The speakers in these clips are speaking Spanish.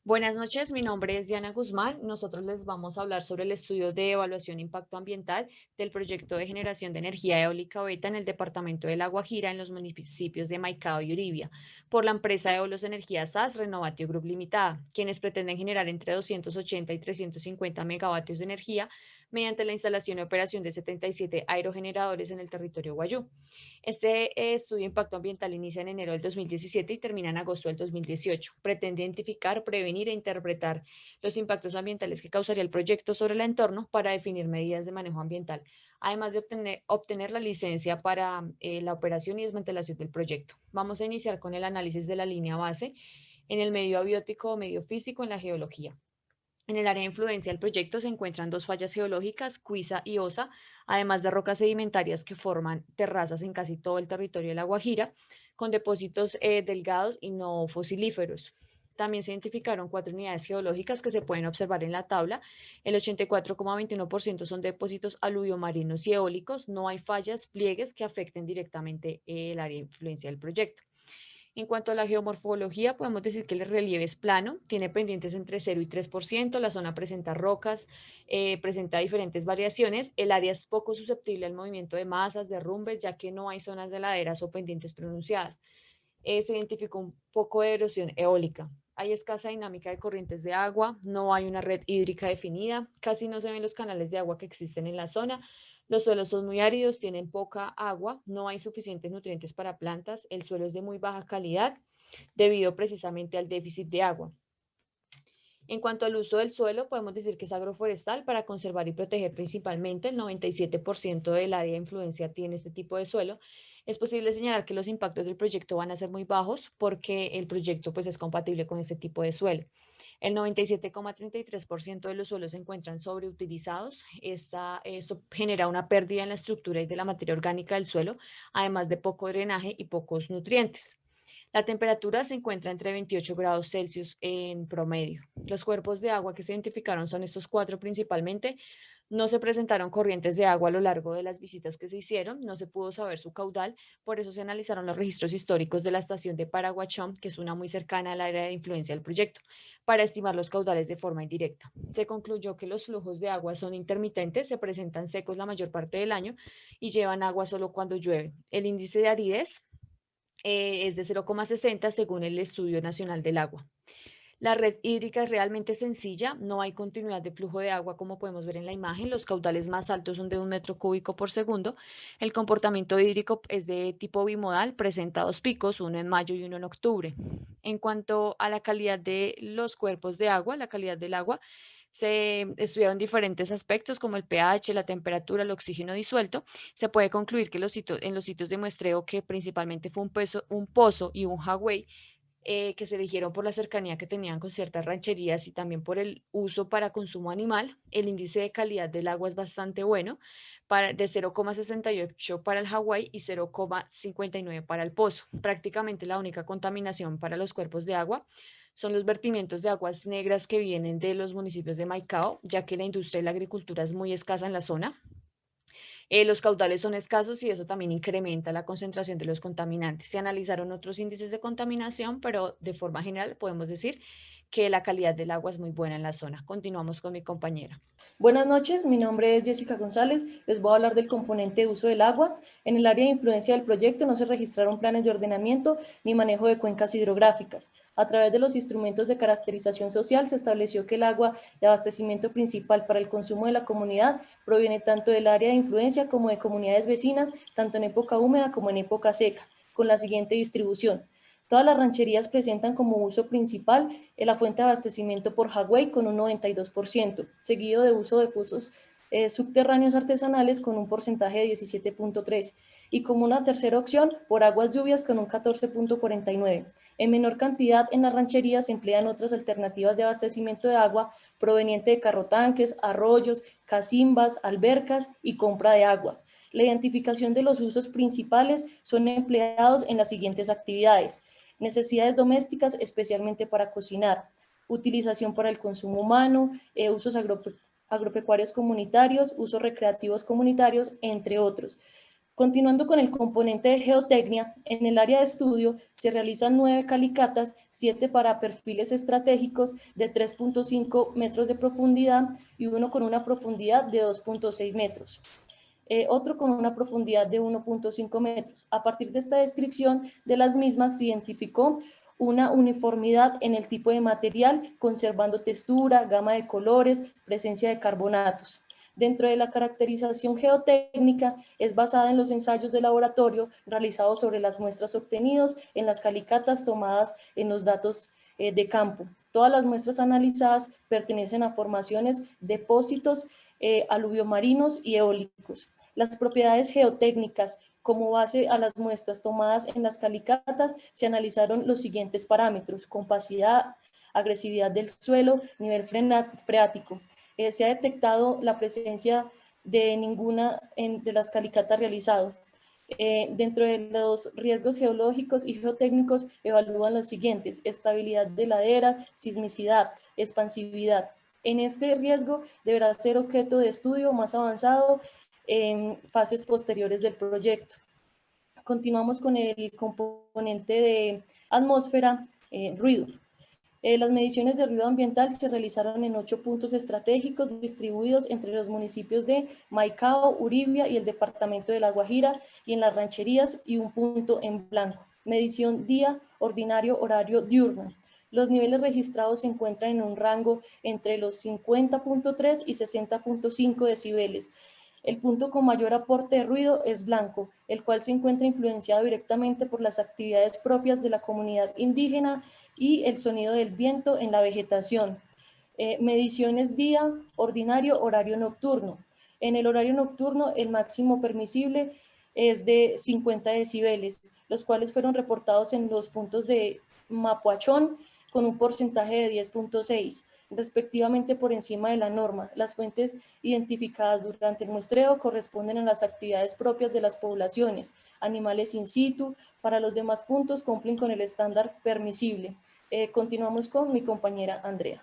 Buenas noches, mi nombre es Diana Guzmán. Nosotros les vamos a hablar sobre el estudio de evaluación de impacto ambiental del proyecto de generación de energía eólica beta en el departamento de La Guajira, en los municipios de Maicao y Uribia, por la empresa Eolos Energía SAS Renovatio Group Limitada, quienes pretenden generar entre 280 y 350 megavatios de energía mediante la instalación y operación de 77 aerogeneradores en el territorio guayú. Este estudio de impacto ambiental inicia en enero del 2017 y termina en agosto del 2018. Pretende identificar, prevenir e interpretar los impactos ambientales que causaría el proyecto sobre el entorno para definir medidas de manejo ambiental, además de obtener la licencia para la operación y desmantelación del proyecto. Vamos a iniciar con el análisis de la línea base en el medio abiótico o medio físico en la geología. En el área de influencia del proyecto se encuentran dos fallas geológicas, Cuisa y Osa, además de rocas sedimentarias que forman terrazas en casi todo el territorio de La Guajira, con depósitos delgados y no fosilíferos. También se identificaron cuatro unidades geológicas que se pueden observar en la tabla. El 84,21% son depósitos aluviomarinos y eólicos. No hay fallas, pliegues que afecten directamente el área de influencia del proyecto. En cuanto a la geomorfología, podemos decir que el relieve es plano, tiene pendientes entre 0 y 3%, la zona presenta rocas, presenta diferentes variaciones, el área es poco susceptible al movimiento de masas, derrumbes, ya que no hay zonas de laderas o pendientes pronunciadas. Se identificó un poco de erosión eólica. Hay escasa dinámica de corrientes de agua, no hay una red hídrica definida, casi no se ven los canales de agua que existen en la zona. Los suelos son muy áridos, tienen poca agua, no hay suficientes nutrientes para plantas, el suelo es de muy baja calidad debido precisamente al déficit de agua. En cuanto al uso del suelo, podemos decir que es agroforestal para conservar y proteger principalmente. El 97% del área de influencia tiene este tipo de suelo. Es posible señalar que los impactos del proyecto van a ser muy bajos porque el proyecto pues, es compatible con este tipo de suelo. El 97,33% de los suelos se encuentran sobreutilizados. Esto genera una pérdida en la estructura y de la materia orgánica del suelo, además de poco drenaje y pocos nutrientes. La temperatura se encuentra entre 28 grados Celsius en promedio. Los cuerpos de agua que se identificaron son estos cuatro principalmente. No se presentaron corrientes de agua a lo largo de las visitas que se hicieron, no se pudo saber su caudal, por eso se analizaron los registros históricos de la estación de Paraguachón, que es una muy cercana al área de influencia del proyecto, para estimar los caudales de forma indirecta. Se concluyó que los flujos de agua son intermitentes, se presentan secos la mayor parte del año y llevan agua solo cuando llueve. El índice de aridez es de 0,60 según el Estudio Nacional del Agua. La red hídrica es realmente sencilla, no hay continuidad de flujo de agua como podemos ver en la imagen, los caudales más altos son de 1 metro cúbico por segundo, el comportamiento hídrico es de tipo bimodal, presenta dos picos, uno en mayo y uno en octubre. En cuanto a la calidad de los cuerpos de agua, la calidad del agua, se estudiaron diferentes aspectos como el pH, la temperatura, el oxígeno disuelto. Se puede concluir que en los sitios de muestreo, que principalmente fue un pozo y un jagüey, que se eligieron por la cercanía que tenían con ciertas rancherías y también por el uso para consumo animal, el índice de calidad del agua es bastante bueno, de 0,68 para el Hawái y 0,59 para el pozo. Prácticamente la única contaminación para los cuerpos de agua son los vertimientos de aguas negras que vienen de los municipios de Maicao, ya que la industria y la agricultura es muy escasa en la zona. Los caudales son escasos y eso también incrementa la concentración de los contaminantes. Se analizaron otros índices de contaminación, pero de forma general podemos decir que la calidad del agua es muy buena en la zona. Continuamos con mi compañera. Buenas noches, mi nombre es Jessica González. Les voy a hablar del componente de uso del agua. En el área de influencia del proyecto no se registraron planes de ordenamiento ni manejo de cuencas hidrográficas. A través de los instrumentos de caracterización social se estableció que el agua de abastecimiento principal para el consumo de la comunidad proviene tanto del área de influencia como de comunidades vecinas, tanto en época húmeda como en época seca, con la siguiente distribución. Todas las rancherías presentan como uso principal la fuente de abastecimiento por Hawái con un 92%, seguido de uso de pozos subterráneos artesanales con un porcentaje de 17,3%, y como una tercera opción por aguas lluvias con un 14,49%. En menor cantidad en las rancherías se emplean otras alternativas de abastecimiento de agua proveniente de carrotanques, arroyos, cacimbas, albercas y compra de aguas. La identificación de los usos principales son empleados en las siguientes actividades: necesidades domésticas, especialmente para cocinar, utilización para el consumo humano, usos agropecuarios comunitarios, usos recreativos comunitarios, entre otros. Continuando con el componente de geotecnia, en el área de estudio se realizan 9 calicatas, 7 para perfiles estratégicos de 3.5 metros de profundidad y uno con una profundidad de 2.6 metros. Otro con una profundidad de 1.5 metros. A partir de esta descripción de las mismas se identificó una uniformidad en el tipo de material, conservando textura, gama de colores, presencia de carbonatos. Dentro de la caracterización geotécnica es basada en los ensayos de laboratorio realizados sobre las muestras obtenidas en las calicatas tomadas en los datos de campo. Todas las muestras analizadas pertenecen a formaciones, depósitos aluviomarinos y eólicos. Las propiedades geotécnicas como base a las muestras tomadas en las calicatas se analizaron los siguientes parámetros: compacidad, agresividad del suelo, nivel freático. Se ha detectado la presencia de ninguna de las calicatas realizadas. Dentro de los riesgos geológicos y geotécnicos evalúan los siguientes: estabilidad de laderas, sismicidad, expansividad. En este riesgo deberá ser objeto de estudio más avanzado en fases posteriores del proyecto. Continuamos con el componente de atmósfera, ruido. Las mediciones de ruido ambiental se realizaron en 8 puntos estratégicos distribuidos entre los municipios de Maicao, Uribia y el departamento de La Guajira, y en las rancherías, y un punto en blanco. Medición día, ordinario, horario, diurno. Los niveles registrados se encuentran en un rango entre los 50.3 y 60.5 decibeles. El punto con mayor aporte de ruido es blanco, el cual se encuentra influenciado directamente por las actividades propias de la comunidad indígena y el sonido del viento en la vegetación. Mediciones día, ordinario, horario nocturno. En el horario nocturno, el máximo permisible es de 50 decibeles, los cuales fueron reportados en los puntos de Mapoachón con un porcentaje de 10.6, respectivamente por encima de la norma. Las fuentes identificadas durante el muestreo corresponden a las actividades propias de las poblaciones, animales in situ. Para los demás puntos cumplen con el estándar permisible. Continuamos con mi compañera Andrea.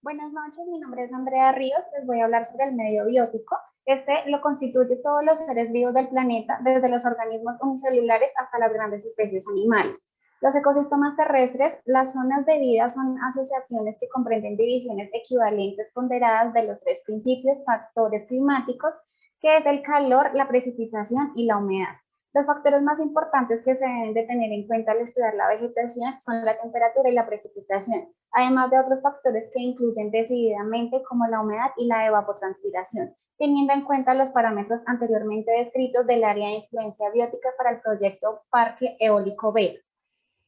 Buenas noches, mi nombre es Andrea Ríos, les voy a hablar sobre el medio biótico. Este lo constituye todos los seres vivos del planeta, desde los organismos unicelulares hasta las grandes especies animales. Los ecosistemas terrestres, las zonas de vida son asociaciones que comprenden divisiones equivalentes ponderadas de los 3 principios factores climáticos, que es el calor, la precipitación y la humedad. Los factores más importantes que se deben de tener en cuenta al estudiar la vegetación son la temperatura y la precipitación, además de otros factores que incluyen decididamente como la humedad y la evapotranspiración, teniendo en cuenta los parámetros anteriormente descritos del área de influencia biótica para el proyecto Parque Eólico Vega,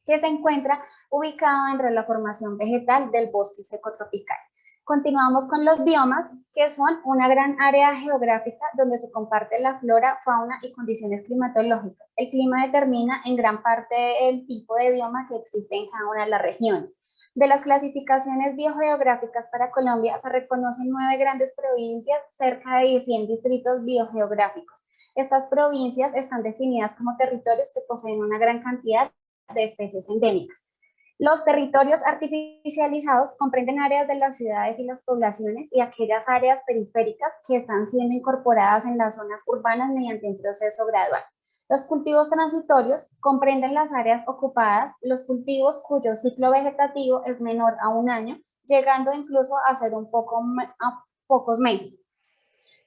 que se encuentra ubicado dentro de la formación vegetal del bosque seco tropical. Continuamos con los biomas, que son una gran área geográfica donde se comparte la flora, fauna y condiciones climatológicas. El clima determina en gran parte el tipo de bioma que existe en cada una de las regiones. De las clasificaciones biogeográficas para Colombia se reconocen 9 grandes provincias, cerca de 100 distritos biogeográficos. Estas provincias están definidas como territorios que poseen una gran cantidad de especies endémicas. Los territorios artificializados comprenden áreas de las ciudades y las poblaciones y aquellas áreas periféricas que están siendo incorporadas en las zonas urbanas mediante un proceso gradual. Los cultivos transitorios comprenden las áreas ocupadas, los cultivos cuyo ciclo vegetativo es menor a 1 año, llegando incluso a ser a pocos meses.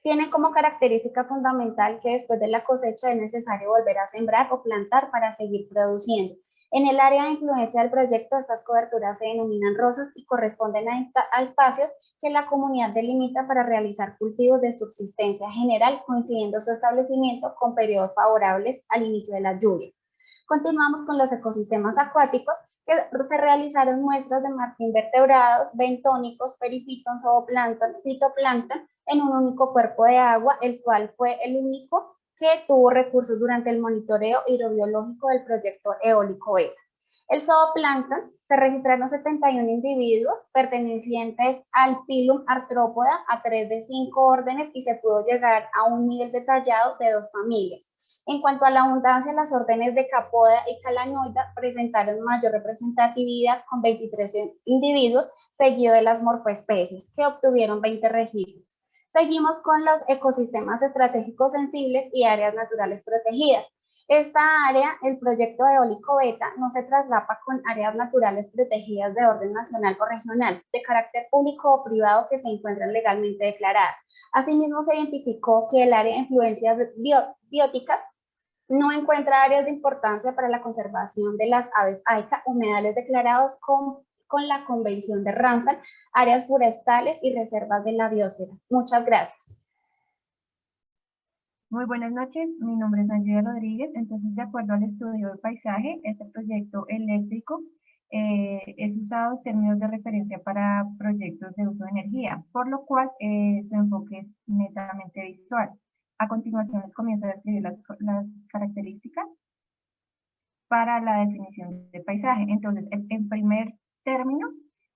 Tiene como característica fundamental que después de la cosecha es necesario volver a sembrar o plantar para seguir produciendo. En el área de influencia del proyecto, estas coberturas se denominan rosas y corresponden a espacios que la comunidad delimita para realizar cultivos de subsistencia general, coincidiendo su establecimiento con periodos favorables al inicio de las lluvias. Continuamos con los ecosistemas acuáticos, que se realizaron muestras de martínvertebrados, bentónicos, perifitón, zooplancton, fitoplancton en un único cuerpo de agua, el cual fue el único que tuvo recursos durante el monitoreo hidrobiológico del proyecto eólico Beta. El zooplancton se registraron 71 individuos pertenecientes al Phylum Arthropoda a 3 de 5 órdenes y se pudo llegar a un nivel detallado de 2 familias. En cuanto a la abundancia, las órdenes de Capoda y Calanoida presentaron mayor representatividad con 23 individuos, seguido de las morfoespecies, que obtuvieron 20 registros. Seguimos con los ecosistemas estratégicos sensibles y áreas naturales protegidas. Esta área, el proyecto eólico Beta, no se traslapa con áreas naturales protegidas de orden nacional o regional, de carácter público o privado que se encuentran legalmente declaradas. Asimismo, se identificó que el área de influencia biótica no encuentra áreas de importancia para la conservación de las aves AICA, humedales declarados con la Convención de Ramsar, áreas forestales y reservas de la biosfera. Muchas gracias. Muy buenas noches, mi nombre es Angela Rodríguez. Entonces, de acuerdo al estudio de paisaje, este proyecto eléctrico es usado en términos de referencia para proyectos de uso de energía, por lo cual su enfoque es netamente visual. A continuación les comienzo a describir las características para la definición de paisaje. Entonces, en primer término,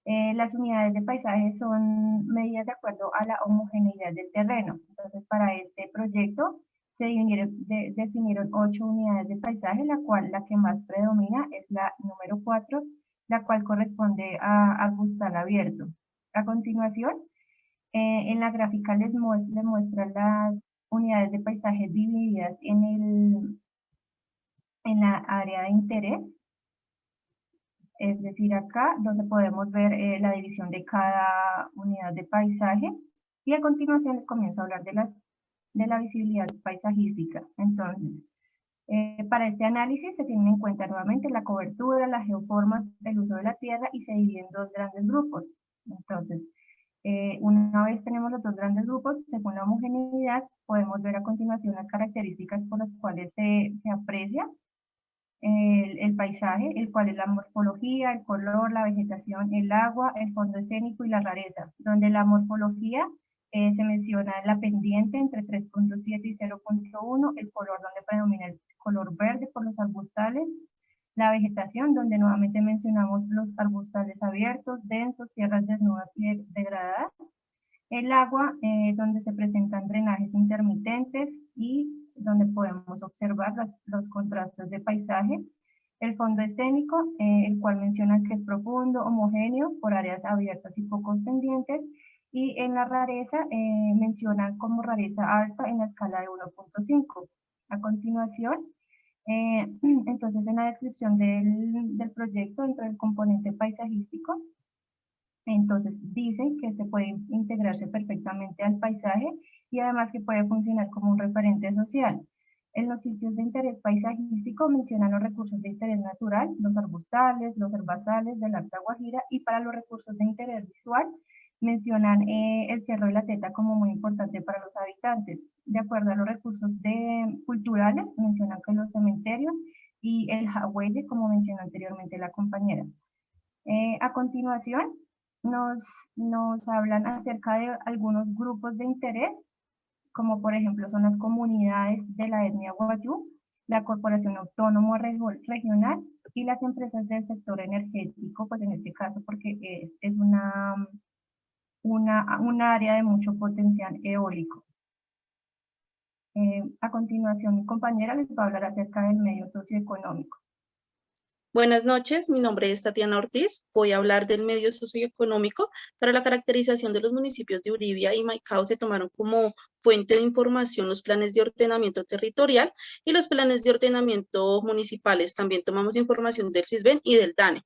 las unidades de paisaje son medidas de acuerdo a la homogeneidad del terreno. Entonces, para este proyecto se definieron 8 unidades de paisaje, la que más predomina es la número 4, la cual corresponde a arbustal abierto. A continuación, en la gráfica les muestran las unidades de paisaje divididas en la área de interés. Es decir, acá donde podemos ver la división de cada unidad de paisaje, y a continuación les comienzo a hablar de la visibilidad paisajística. Entonces, para este análisis se tienen en cuenta nuevamente la cobertura, la geoforma, el uso de la tierra, y se divide en 2 grandes grupos. Entonces, una vez tenemos los 2 grandes grupos, según la homogeneidad, podemos ver a continuación las características por las cuales se aprecia el paisaje, el cual es la morfología, el color, la vegetación, el agua, el fondo escénico y la rareza, donde la morfología se menciona la pendiente entre 3.7 y 0.1, el color donde predomina el color verde por los arbustales, la vegetación donde nuevamente mencionamos los arbustales abiertos, densos, tierras desnudas y degradadas, el agua donde se presentan drenajes intermitentes y donde podemos observar los contrastes de paisaje, el fondo escénico, el cual menciona que es profundo, homogéneo, por áreas abiertas y poco pendientes, y en la rareza menciona como rareza alta en la escala de 1.5. A continuación, entonces en la descripción del proyecto dentro del componente paisajístico, entonces dicen que se puede integrarse perfectamente al paisaje y además que puede funcionar como un referente social. En los sitios de interés paisajístico mencionan los recursos de interés natural, los arbustales, los herbazales de la Alta Guajira, y para los recursos de interés visual mencionan el Cerro de la Teta como muy importante para los habitantes. De acuerdo a los recursos culturales, mencionan que los cementerios y el Jagüelle, como mencionó anteriormente la compañera. A continuación, nos hablan acerca de algunos grupos de interés, como por ejemplo son las comunidades de la etnia Wayuu, la Corporación Autónoma Regional y las empresas del sector energético, pues en este caso porque es un área de mucho potencial eólico. A continuación, mi compañera les va a hablar acerca del medio socioeconómico. Buenas noches, mi nombre es Tatiana Ortiz. Voy a hablar del medio socioeconómico. Para la caracterización de los municipios de Uribia y Maicao se tomaron como fuente de información los planes de ordenamiento territorial y los planes de ordenamiento municipales. También tomamos información del CISBEN y del DANE.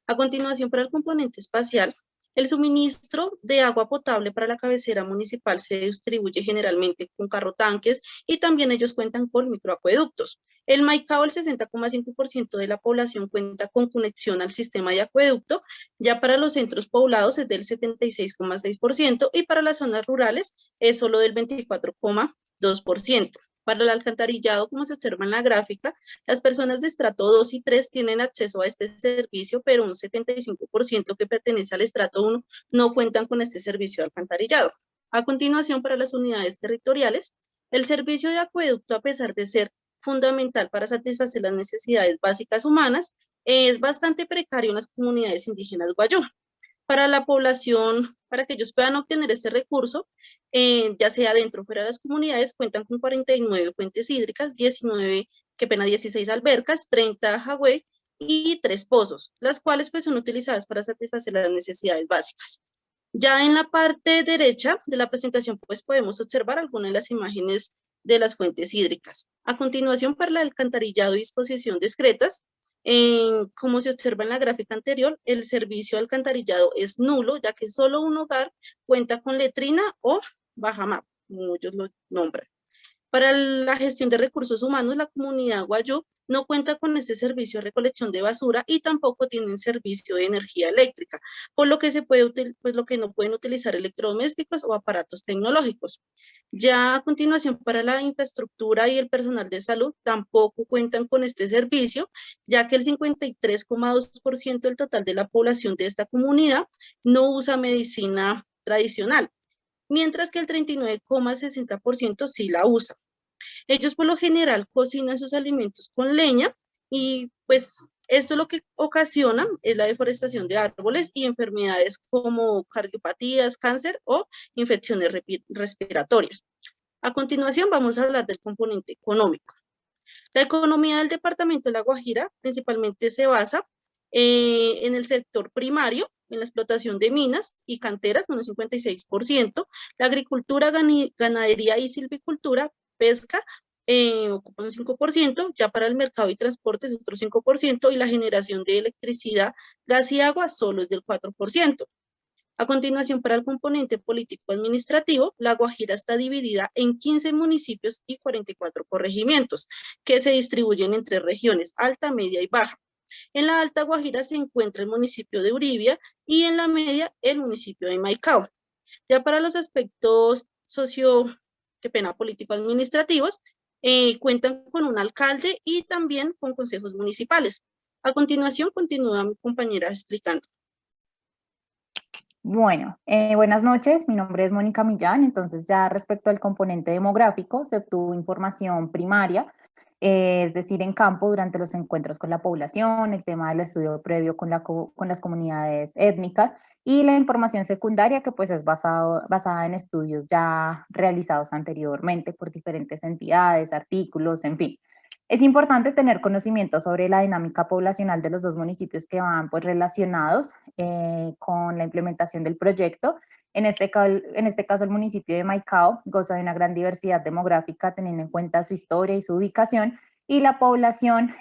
A continuación, para el componente espacial, el suministro de agua potable para la cabecera municipal se distribuye generalmente con carrotanques y también ellos cuentan con microacueductos. El Maicao, el 60,5% de la población cuenta con conexión al sistema de acueducto, ya para los centros poblados es del 76,6% y para las zonas rurales es solo del 24,2%. Para el alcantarillado, como se observa en la gráfica, las personas de estrato 2 y 3 tienen acceso a este servicio, pero un 75% que pertenece al estrato 1 no cuentan con este servicio de alcantarillado. A continuación, para las unidades territoriales, el servicio de acueducto, a pesar de ser fundamental para satisfacer las necesidades básicas humanas, es bastante precario en las comunidades indígenas Wayuu. Para la población, para que ellos puedan obtener este recurso, ya sea dentro o fuera de las comunidades, cuentan con 49 fuentes hídricas, 16 albercas, 30 jagüey y 3 pozos, las cuales pues son utilizadas para satisfacer las necesidades básicas. Ya en la parte derecha de la presentación, pues podemos observar algunas de las imágenes de las fuentes hídricas. A continuación, para el alcantarillado y disposición discretas, como se observa en la gráfica anterior, el servicio de alcantarillado es nulo, ya que solo un hogar cuenta con letrina o bajamar, como ellos lo nombran. Para la gestión de recursos humanos, la comunidad Guayú no cuenta con este servicio de recolección de basura y tampoco tienen servicio de energía eléctrica, por lo que lo que no pueden utilizar electrodomésticos o aparatos tecnológicos. Ya a continuación, para la infraestructura y el personal de salud, tampoco cuentan con este servicio, ya que el 53,2% del total de la población de esta comunidad no usa medicina tradicional, mientras que el 39,60% sí la usa. Ellos por lo general cocinan sus alimentos con leña y pues esto lo que ocasiona es la deforestación de árboles y enfermedades como cardiopatías, cáncer o infecciones respiratorias. A continuación vamos a hablar del componente económico. La economía del departamento de La Guajira principalmente se basa en el sector primario, en la explotación de minas y canteras, con un 56%, la agricultura, ganadería y silvicultura, pesca, ocupa un 5%, ya para el mercado y transportes otro 5%, y la generación de electricidad, gas y agua solo es del 4%. A continuación, para el componente político-administrativo, La Guajira está dividida en 15 municipios y 44 corregimientos, que se distribuyen en 3 regiones, alta, media y baja. En la Alta Guajira se encuentra el municipio de Uribia y en la media el municipio de Maicao. Ya para los aspectos político-administrativos, cuentan con un alcalde y también con consejos municipales. A continuación, continúa mi compañera explicando. Bueno, buenas noches, mi nombre es Mónica Millán. Entonces ya respecto al componente demográfico, se obtuvo información primaria, es decir, en campo durante los encuentros con la población, el tema del estudio previo con las comunidades étnicas y la información secundaria que pues es basada en estudios ya realizados anteriormente por diferentes entidades, artículos, en fin. Es importante tener conocimiento sobre la dinámica poblacional de los dos municipios que van pues, relacionados con la implementación del proyecto. En este caso, el municipio de Maicao goza de una gran diversidad demográfica teniendo en cuenta su historia y su ubicación, y la población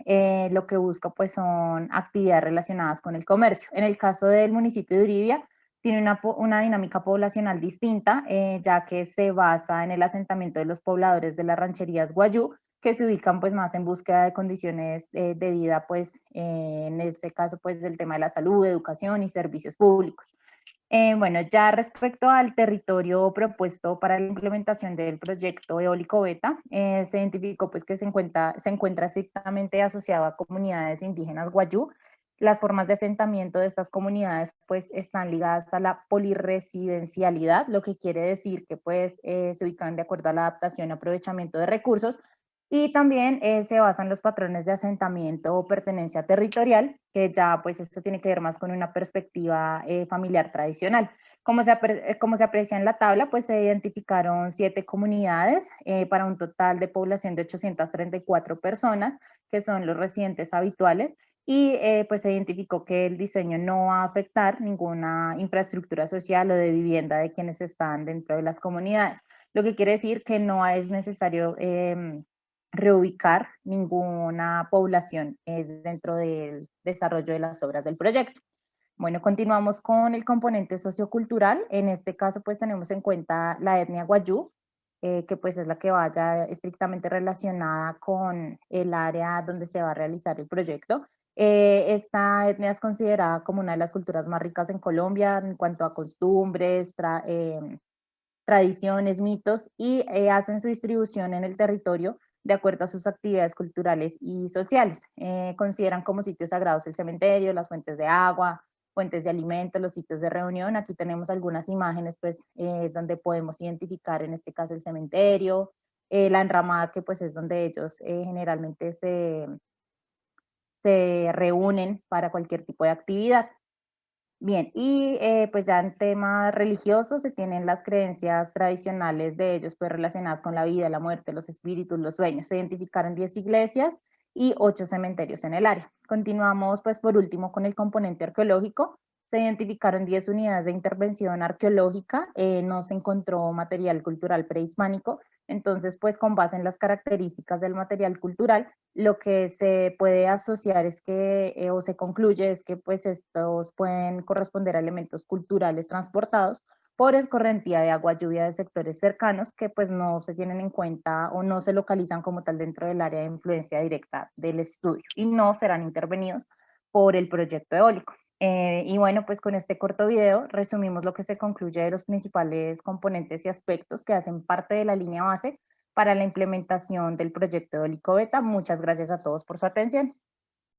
lo que busca pues, son actividades relacionadas con el comercio. En el caso del municipio de Uribia, tiene una dinámica poblacional distinta, ya que se basa en el asentamiento de los pobladores de las rancherías Guayú, que se ubican pues más en búsqueda de condiciones de vida, pues en este caso pues del tema de la salud, educación y servicios públicos. Bueno, ya respecto al territorio propuesto para la implementación del proyecto eólico Beta, se identificó pues que se encuentra estrictamente asociado a comunidades indígenas Guayú. Las formas de asentamiento de estas comunidades pues están ligadas a la polirresidencialidad, lo que quiere decir que pues se ubican de acuerdo a la adaptación y aprovechamiento de recursos, y también se basan los patrones de asentamiento o pertenencia territorial, que ya pues esto tiene que ver más con una perspectiva familiar tradicional. Como se aprecia en la tabla, pues se identificaron 7 comunidades para un total de población de 834 personas, que son los residentes habituales, y pues se identificó que el diseño no va a afectar ninguna infraestructura social o de vivienda de quienes están dentro de las comunidades, lo que quiere decir que no es necesario reubicar ninguna población dentro del desarrollo de las obras del proyecto. Bueno, continuamos con el componente sociocultural. En este caso, pues tenemos en cuenta la etnia Guayú, que pues es la que vaya estrictamente relacionada con el área donde se va a realizar el proyecto. Esta etnia es considerada como una de las culturas más ricas en Colombia en cuanto a costumbres, tradiciones, mitos, y hacen su distribución en el territorio de acuerdo a sus actividades culturales y sociales. Consideran como sitios sagrados el cementerio, las fuentes de agua, fuentes de alimentos, los sitios de reunión. Aquí tenemos algunas imágenes pues, donde podemos identificar en este caso el cementerio, la enramada que pues es donde ellos generalmente se reúnen para cualquier tipo de actividad. Bien, y pues ya en temas religiosos se tienen las creencias tradicionales de ellos pues relacionadas con la vida, la muerte, los espíritus, los sueños. Se identificaron 10 iglesias y 8 cementerios en el área. Continuamos pues por último con el componente arqueológico. se identificaron 10 unidades de intervención arqueológica, no se encontró material cultural prehispánico, entonces pues con base en las características del material cultural, lo que se puede asociar es que, o se concluye es que pues estos pueden corresponder a elementos culturales transportados por escorrentía de agua lluvia de sectores cercanos que pues no se tienen en cuenta o no se localizan como tal dentro del área de influencia directa del estudio y no serán intervenidos por el proyecto eólico. Y bueno, pues con este corto video resumimos lo que se concluye de los principales componentes y aspectos que hacen parte de la línea base para la implementación del proyecto eólico Beta. Muchas gracias a todos por su atención.